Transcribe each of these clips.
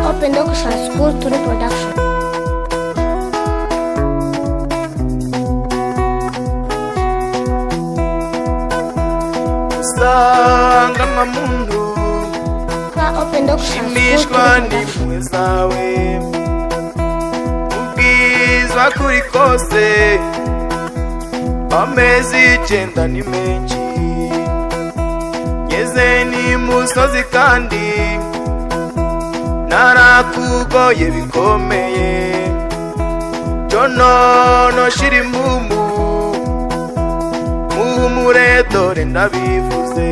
Open Education School to Reproduction. Usanga mamundu Open Education shimishwa n'impuhwe zawe, ubwizwa kuri kose amezi 9 ni menshi, ngeze n'imusozi kandi narakugoye bikomeye, jonono shira impumu muhumure dore ndabivuze,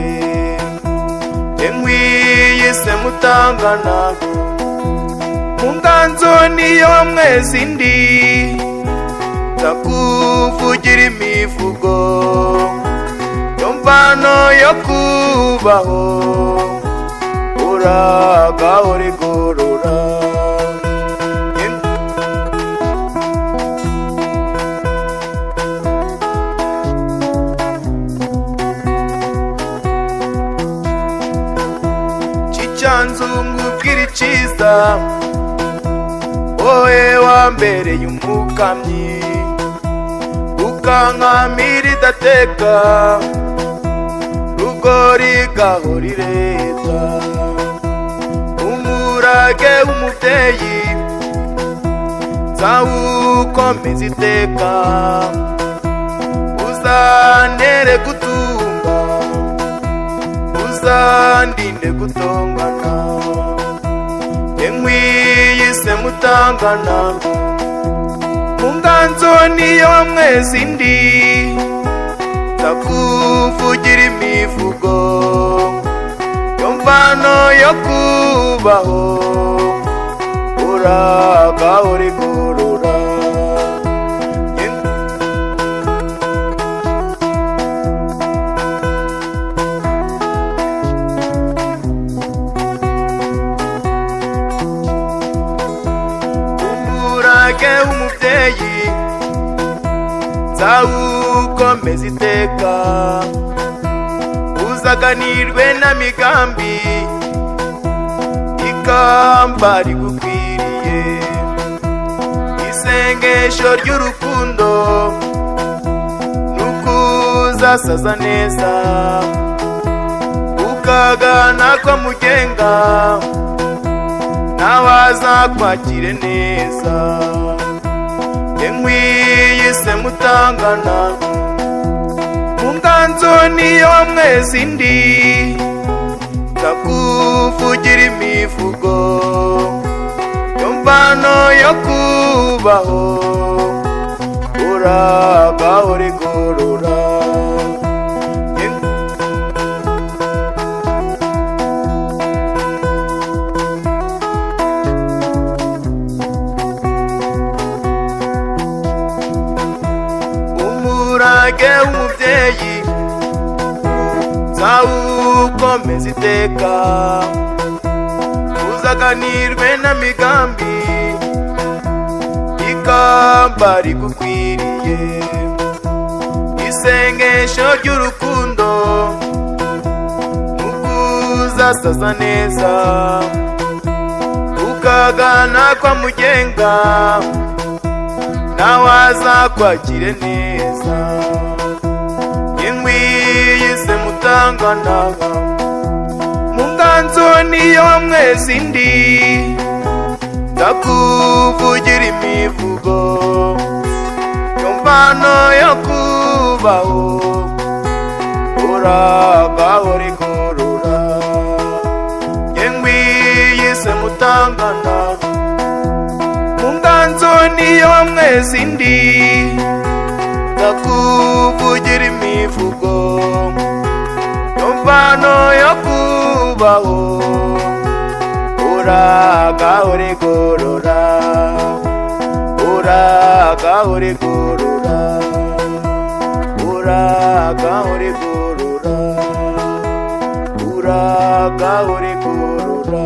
enkwiyise mutangana mu nganzo niyo mwezi ndi, ndakuvugira imivugo yo mvano yo kubaho, uragaho rigorora cicyanzungu bw'iriciza, wowe wambereye umukamyi ukankamira idateka, rugori gahora ireta, umurage w'umubyeyi nzawukomeza iteka, uzantere gutunga uzandinde gutongana, enkwiyise mutangana mu nganzo niyo mwezi ndi, ndakuvugira imivugo yo mvano yo kubaho, uragaho rigorora umurage w'umubyeyi nzawukomeza iteka, uzaganirwe na migambi ikamba rigukwiriye, isengesho ry'urukundo nukuzasaza neza, ukagana kwa mugenga nawe azakwakire neza, enkwiyise mutangana mu nganzo niyo mwezi ndi, ndakuvugira imivugo yo mvano yo kubaho, uragaho rigorora umurage w'umubyeyi nzawukomeza iteka, uzaganirwe na migambi ikamba rigukwiriye, isengesho ry'urukundo nukuzasaza neza, ukagana kwa mugenga nawe azakwakire neza, enkwiyise mutangana mu nganzo niyo mwezi ndi, ndakuvugira imivugo yo mvano yo kubaho, uragaho rigorora enkwiyise mutangana mu nganzo niyo mwezi ndi, ndakuvugira imivugo yo mvano yo kubaho, uragaho rigorora uragaho rigorora uragaho rigorora uragaho rigorora.